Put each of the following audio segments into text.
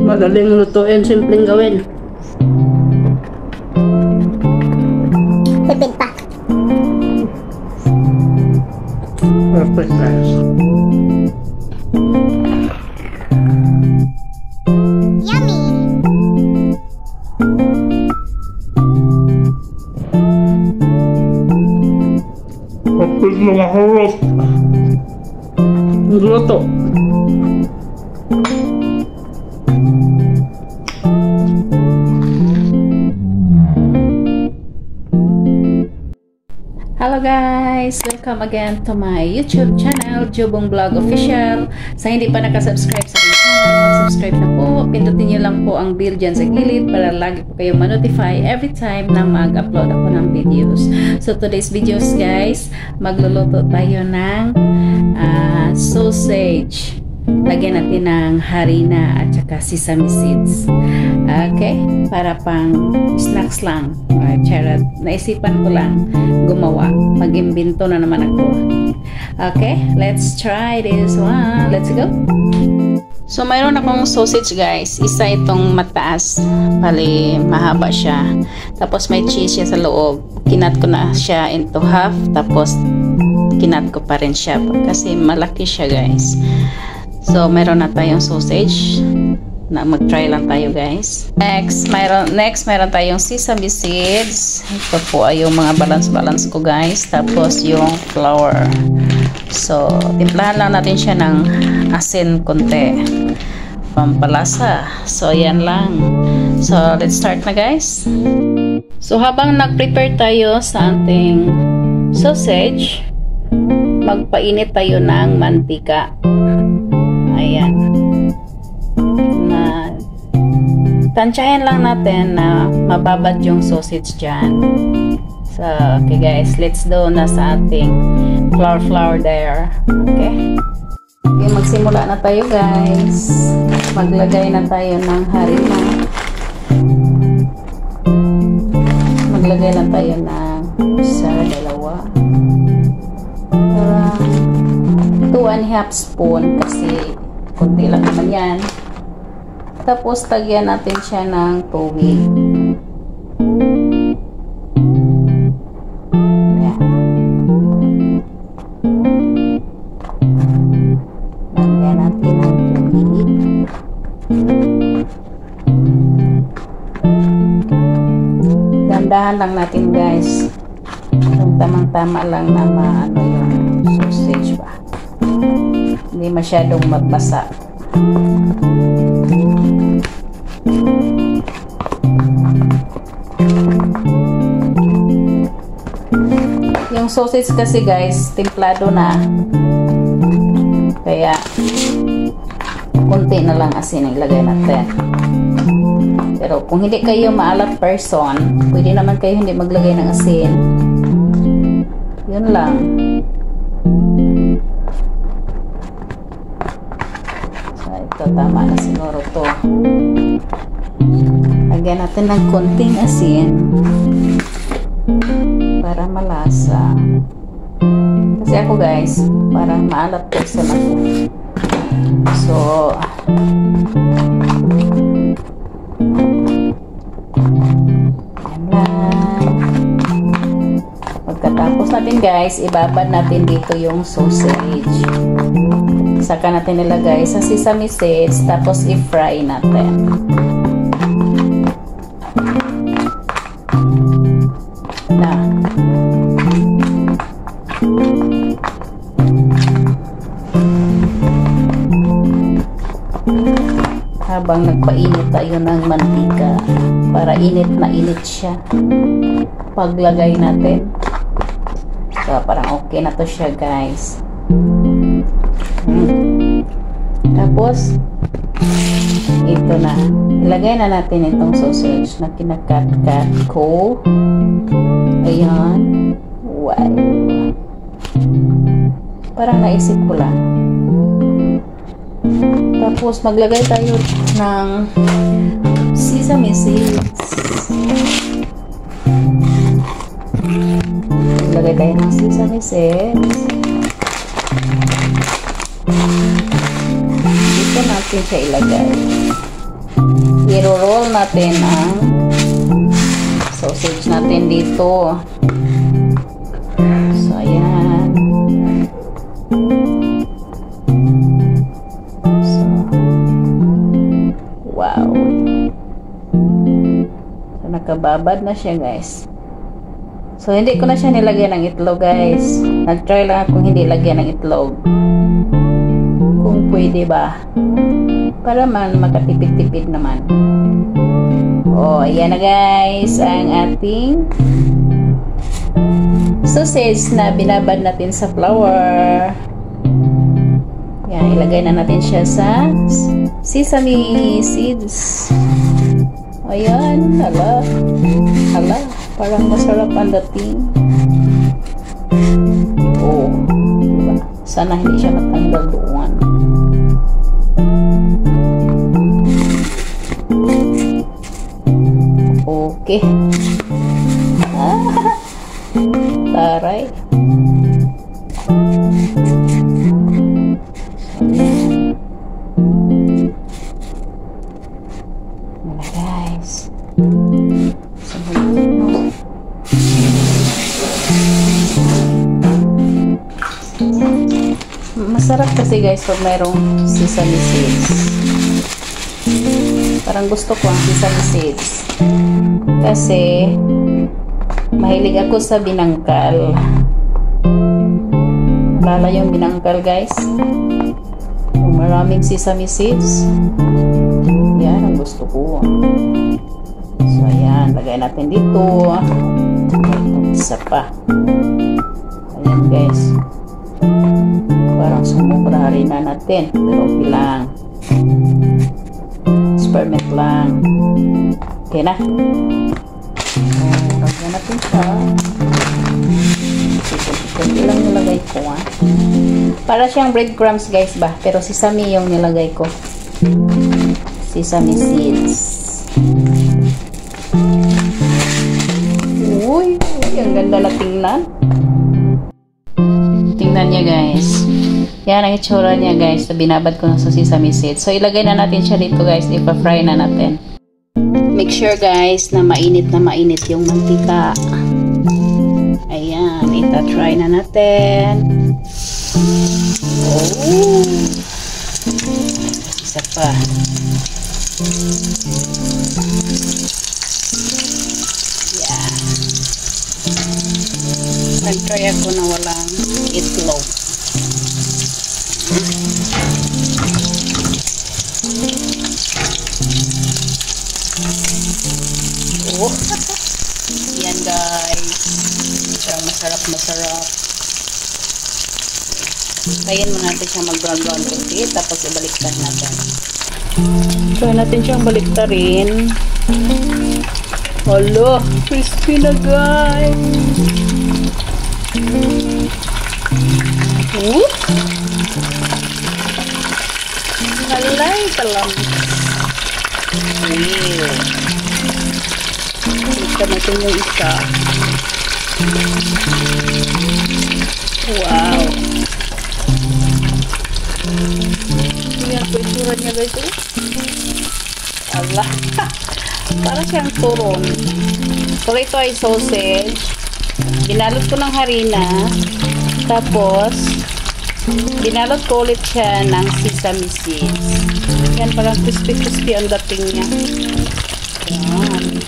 Madaling lutuin, simpleng gawin. Tipid pa. Perfect guys. Yummy! Perfect na maharap. Ang luto. Hello guys! Welcome again to my YouTube channel, Jobong Vlog Official. Sa hindi pa nakasubscribe sa aking channel, mag-subscribe na po. Pindutin nyo lang po ang bell dyan sa gilid para lagi po kayo ma-notify every time na mag-upload ako ng videos. So today's videos guys, magluluto tayo ng sausage. Lagyan natin ng harina at saka sesame seeds. Okay? Para pang snacks lang. Charot. Naisipan ko lang gumawa. Mag-imbento na naman ako. Okay? Let's try this one. Let's go! So, mayroon akong sausage guys. Isa itong mataas. Bali, mahaba siya. Tapos may cheese siya sa loob. Kinat ko na siya into half. Tapos, kinat ko pa rin siya. Kasi malaki siya guys. So, meron na tayong sausage. Na mag-try lang tayo guys. Next, mayroon tayong sesame seeds. Ito po ay yung mga balance ko guys. Tapos yung flour. So, timplahan lang natin siya ng asin konti. Pampalasa. So, yan lang. So, let's start na guys. So, habang nag-prepare tayo sa ating sausage, magpainit tayo ng mantika. Ayan. Tansyahin lang natin na mababad yung sausage dyan. So, okay guys, let's do na sa ating flour there. Okay? Okay, magsimula na tayo guys. Maglagay na tayo ng harina. Maglagay na tayo ng isa, dalawa. Parang 2½ spoon kasi kunti lang naman yan. Tapos, tagyan natin siya ng tubig. Ayan. Lagyan natin ng tubig. Dandahan lang natin guys. Yung tamang-tama lang na maano yung sausage ba. Hindi masyadong magbasa. Yung sausage kasi guys, templado na. Kaya konti na lang asin ang ilagay natin. Pero kung hindi kayo maalat person, pwede naman kayo hindi maglagay ng asin. Yun lang. So ito, tama na siguro to. Lagyan natin ng konting asin para malasa. Kasi ako guys, parang maalat person ako. So, yan lang. Pagkatapos natin guys, ibabad natin dito yung sausage. Saka natin nilagay sa sesame seeds, tapos i-fry natin. Habang nagpainit tayo ng mantika para init na init siya paglagay natin. So parang okay na to siya guys. Tapos ito na, ilagay na natin itong sausage na kinakat-kat ko. Ayan. Wow, parang naisip ko lang Tapos maglagay tayo ng sesame seeds. Maglagay tayo ng sesame seeds. Dito natin siya ilagay. I-roll natin ang sausage natin dito. So, ayan. So, wow. So, nakababad na siya, guys. So, hindi ko na siya nilagyan ng itlog, guys. Nag-try lang akong hindi lagyan ng itlog. Kung pwede ba. Para man makatipid-tipid naman. Oh, ayan na, guys. Ang ating sausage na binabad natin sa flour. Yan, ilagay na natin siya sa sesame seeds. Ayan, hala. Hala, parang masarap ang dating. Oh, diba? Sana hindi siya matanggal doon. Okay. Taray. Wala, guys. Masarap kasi, guys, pag mayroong sesame seeds. Parang gusto ko ang sesame seeds. Kasi mahilig ako sa binangkal. Lala yung binangkal, guys. Maraming sesame seeds. Yan ang gusto ko. So, ayan. Lagay natin dito. Itong isa pa. Ayan, guys. Parang sumubra rin na natin. Pero okay lang. Experiment lang. Okay na. Lagyan natin siya. Kunti lang nilagay ko, ha. Para siyang breadcrumbs, guys, ba? Pero sesame yung nilagay ko. Sesame seeds. Uy, ang ganda na tingnan. Tingnan niya, guys. Yan ang itsura niya, guys. So, binabad ko na sa sesame seeds. So, ilagay na natin siya dito, guys. Ipa-fry na natin. Make sure, guys, na mainit yung mantika. Ayan, ita-try na natin. Oh! Isa pa. Yeah. Nag-try ako na walang itlog. Oh. Yan, guys. Masarap. Kayin mo natin siya mag-brown kunti. Tapos ibaliktad natin. Try natin siyang baliktarin. Hala, crispy na, guys. Halay talang. Baliktad natin yung isa. Wow. Tingnan ko itsura niya, guys. Allah. Para siyang turon. So, ito ay sausage. Binalot ko ng harina. Tapos, binalot ko ulit siya ng sesame seeds. Yan, parang crispy ang dating niya. Yan.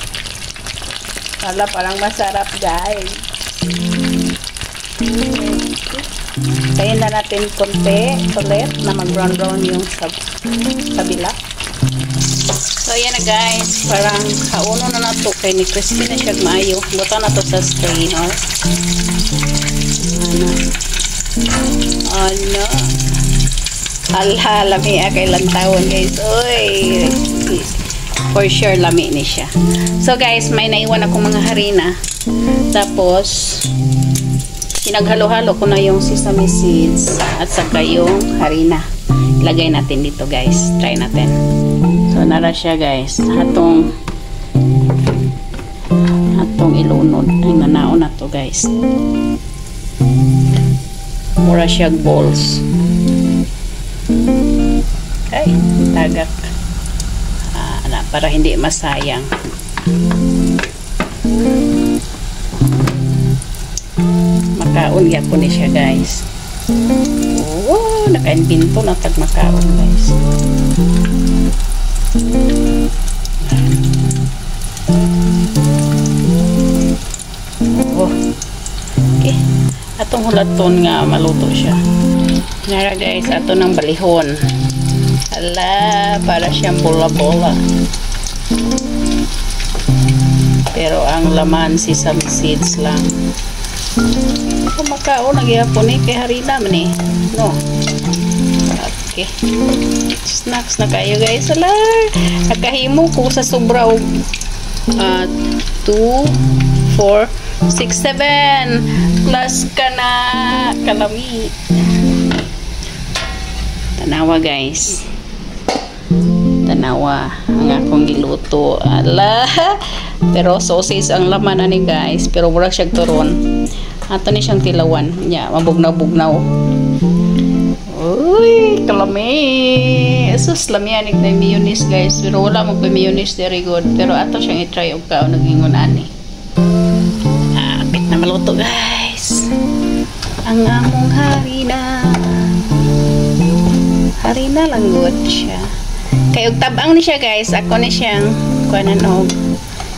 Wala, parang masarap, guys. Tayin na natin konti ulit na mag-brown yung kabila. So, ayan na, guys. Parang kauno na nato. Kaya ni crispy na siya maayo. Buta na to sa strainer. Ano? Ala, lami kailan tawon, guys. Uy! For sure, lami ni siya. So, guys, may naiwan akong mga harina. Tapos, pinaghalo-halo ko na yung sesame seeds at saka yung harina. lagay natin dito guys. Try natin. So nara siya guys. Hatong ilunod. Ay nanaon na to guys. Mura siya balls. Ay, tagak. Para hindi masayang. Makaon yapon ni siya guys. Oh, nakainbinto na tag makaon guys. Oh. Okay. Atong hulaton nga maluto siya. Nara guys, ato ng balihon. Ala, para siyang bola-bola. Pero ang laman sesame seeds lang. Kumakaon nagyapon kay harina man no. Okay. Snacks na kayo guys. Ala, nakahimo ko sa sobra og 2 4 6 7 plus ka na kalami. Tanawa guys. Tanawa ang akong giluto. Ala, pero sausage ang laman ani guys, pero mura siya turon. Ato ni siyang tilawan nya, mabugnaw-bugnaw. Uy, kalami. Sus, lamianik na mayonnaise guys, pero wala mo pa mayonnaise very good, pero ato siyang i-try og kao nagingon ani. Apit na maluto guys. Ang among harina lang good siya. Kay og tabang ni siya guys, ako ni siyang kuanan og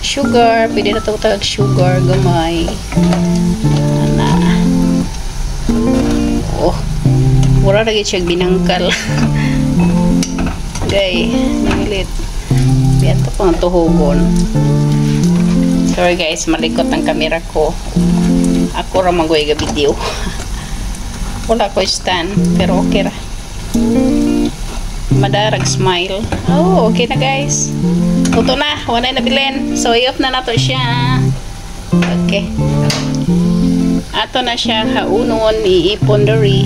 sugar, pwede na tawag sugar gamay. Oh, mura lagi siya binangkal. Gay, nangilit. Biyan to pang tuhugon. Sorry guys, malikot ang camera ko. Ako ra magoy ga video. Wala ko stand, pero okay ra. Madarag smile. Oh, okay na guys. Tuto na, wala na bilin. So, i-off na nato siya. Okay. Ato na siya haunon, iipon diri.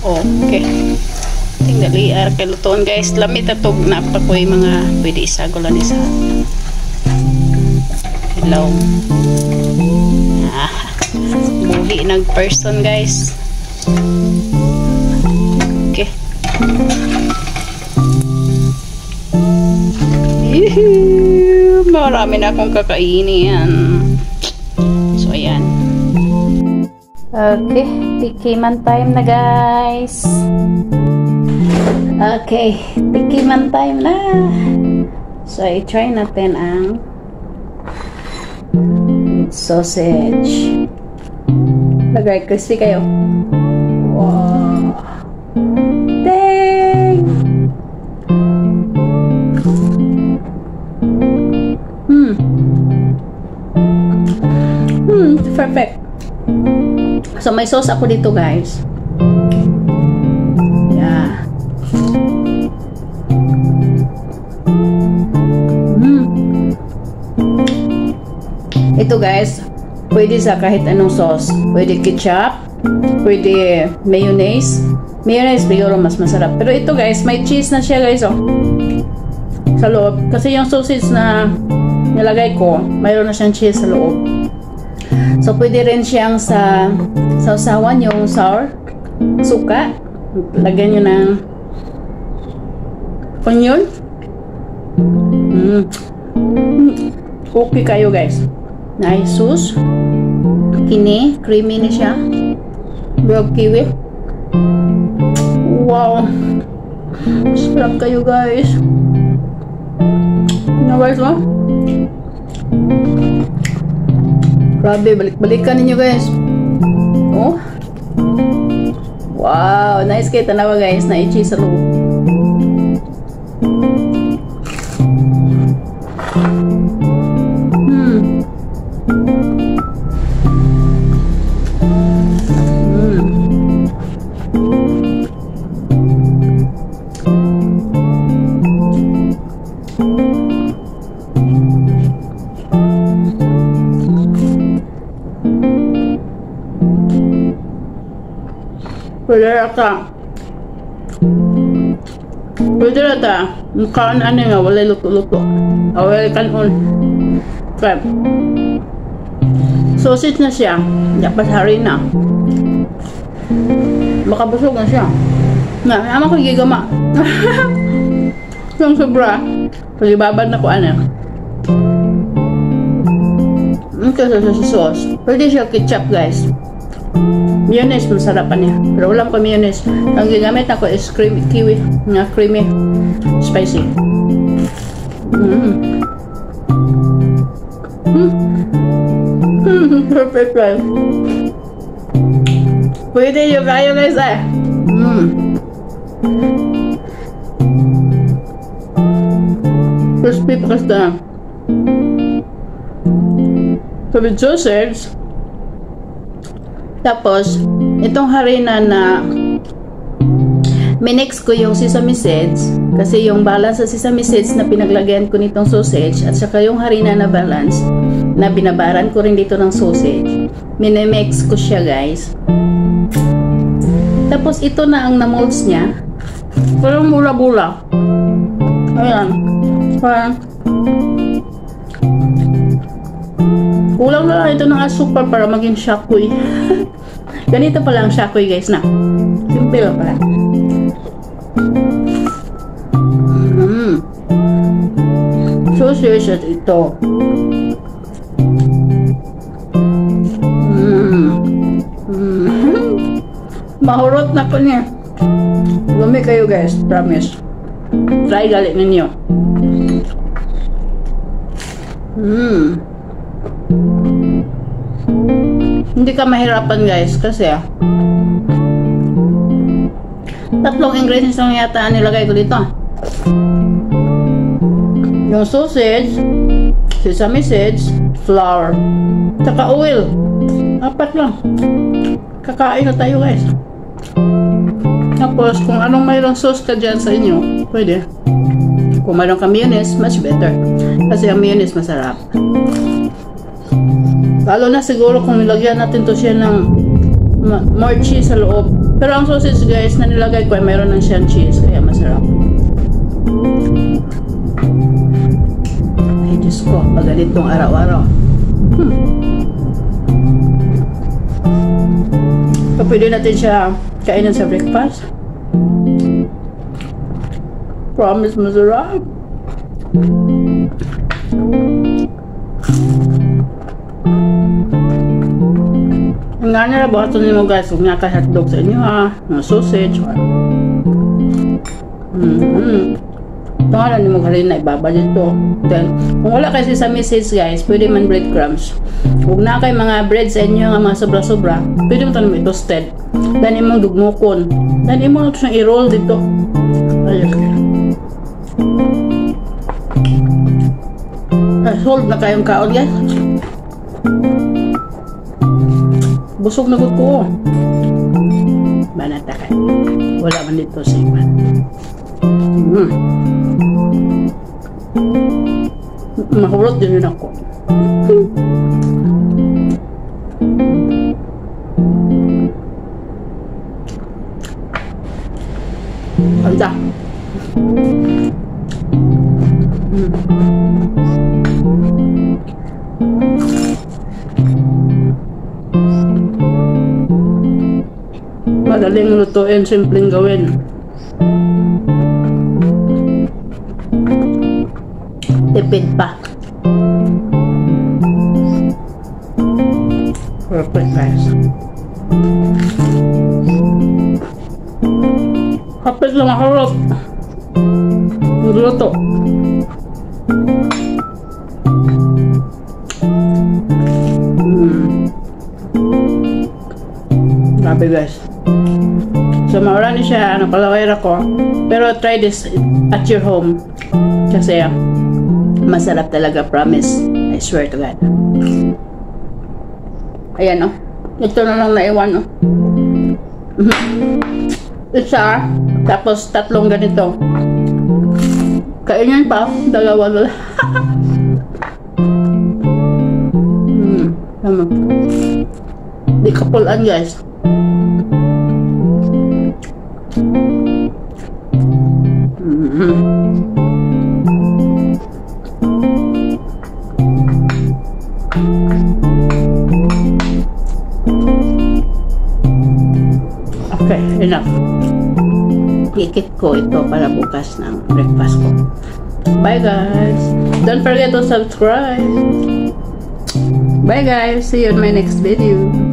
Okay. Tinggali kay lutoon guys. Lamit atog na pa ko yung mga pwede isagulan isa. Hello. Buhi nag person guys. Okay. Marami na akong kakainin. So, ayan. Okay. Tikiman time na, guys. Okay. Tikiman time na. So, i-try natin ang sausage. Lagay, crispy kayo. Wow. Dang! Perfect. So, may sauce ako dito, guys. Yeah. Ito, guys, pwede sa kahit anong sauce. Pwede ketchup, pwede mayonnaise. Mayonnaise, siguro mas masarap. Pero ito, guys, may cheese na siya, guys, oh. Sa loob. Kasi yung sausage na nilagay ko, mayroon na siyang cheese sa loob. So, pwede rin siyang sa sausawan, yung sour, suka. Lagyan nyo ng onion. Okay kayo, guys. Nice sauce. Kini, creamy na siya. Bro, kiwi. Wow. Sarap kayo, guys. Ano, guys, oh? Grabe, balik-balikan ninyo guys. Oh. Wow, nice kayo tanawa guys, na i-cheese sa loob. Pwede rata. Pwede rata. Mukaan ano nga, wala luto-luto. Wala kanon. Okay. Sausage na siya. Dapat harina. Makabusog na siya. Ama ko gigama. Yung sobra. Pagibabad na ko ano. Ito sa sauce. Pwede siya ketchup guys. Mayonnaise, masarap pa niya. Pero wala ko mayonnaise. Ang gigamit ako is kiwi. Nga creamy. Spicy. Perfect guys. Pwede yung kayo guys eh. Crispy pa kasi na. So with sausage. Tapos, itong harina na minix ko yung sesame seeds. Kasi yung balance sa sesame seeds na pinaglagyan ko nitong sausage at saka yung harina na balance na binabaran ko rin dito ng sausage. Minimix ko siya guys. Tapos ito na ang namolds niya. Parang bula-bula. Ayan. Parang kulang na lang ito ng asukal para maging shakoy. Ganito pala ang shakoy guys na. Simple lang pala. Sausage at ito. Mahurot na ko niya. Lumi kayo guys, promise. Try galit ninyo. Hindi ka mahirapan guys kasi tatlong ingredients lang yata nilagay ko dito. Yung sausage, sesame seeds, flour, saka oil. 4 lang. Kakain na tayo guys. Tapos kung anong mayroong sauce ka dyan sa inyo, pwede. Kung mayroong ka mayonnaise, much better. Kasi ang mayonnaise masarap. Lalo na siguro kung nilagyan natin to siya ng more cheese sa loob. Pero ang sausage guys na nilagay ko ay mayroon ng siyang cheese. Kaya masarap. Ay Diyos ko, pag ganitong araw-araw. So, pwede natin siya kainin sa breakfast. Promise masarap. Ang nga nila, buhaton niyo mo guys, huwag nga ka hotdog sa inyo ha, mga sausage. Ito nga lang niyo mo halina, ibaba dito. Then, kung wala kayo sesame seeds guys, pwede man breadcrumbs. Huwag na kayo mga bread sa inyo, mga sobra-sobra, pwede mo ito naman toasted. Then, imong dugmukon. Then, imong ito siyang i-roll dito. Ayun. Hold na kayong kaon guys. Busog na gud ko. Banata kayo. Wala man dito sa iwan. Mahulot din yun ako. Anda. Madaling lutuin, simpleng gawin. Tipid pa. Perfect guys. Kapit lang makarot. Magluto. Grabe guys. So maurani siya, napalaway ako. Pero try this at your home. Kasi masarap talaga, promise. I swear to God. Ayan o. Ito na lang naiwan o. Isa. Tapos 3 ganito. Kainin pa. 2 na lang. Tama. Di kapulan guys. Okay, enough. Ikit ko ito para bukas ng breakfast ko. Bye guys! Don't forget to subscribe! Bye guys! See you in my next video!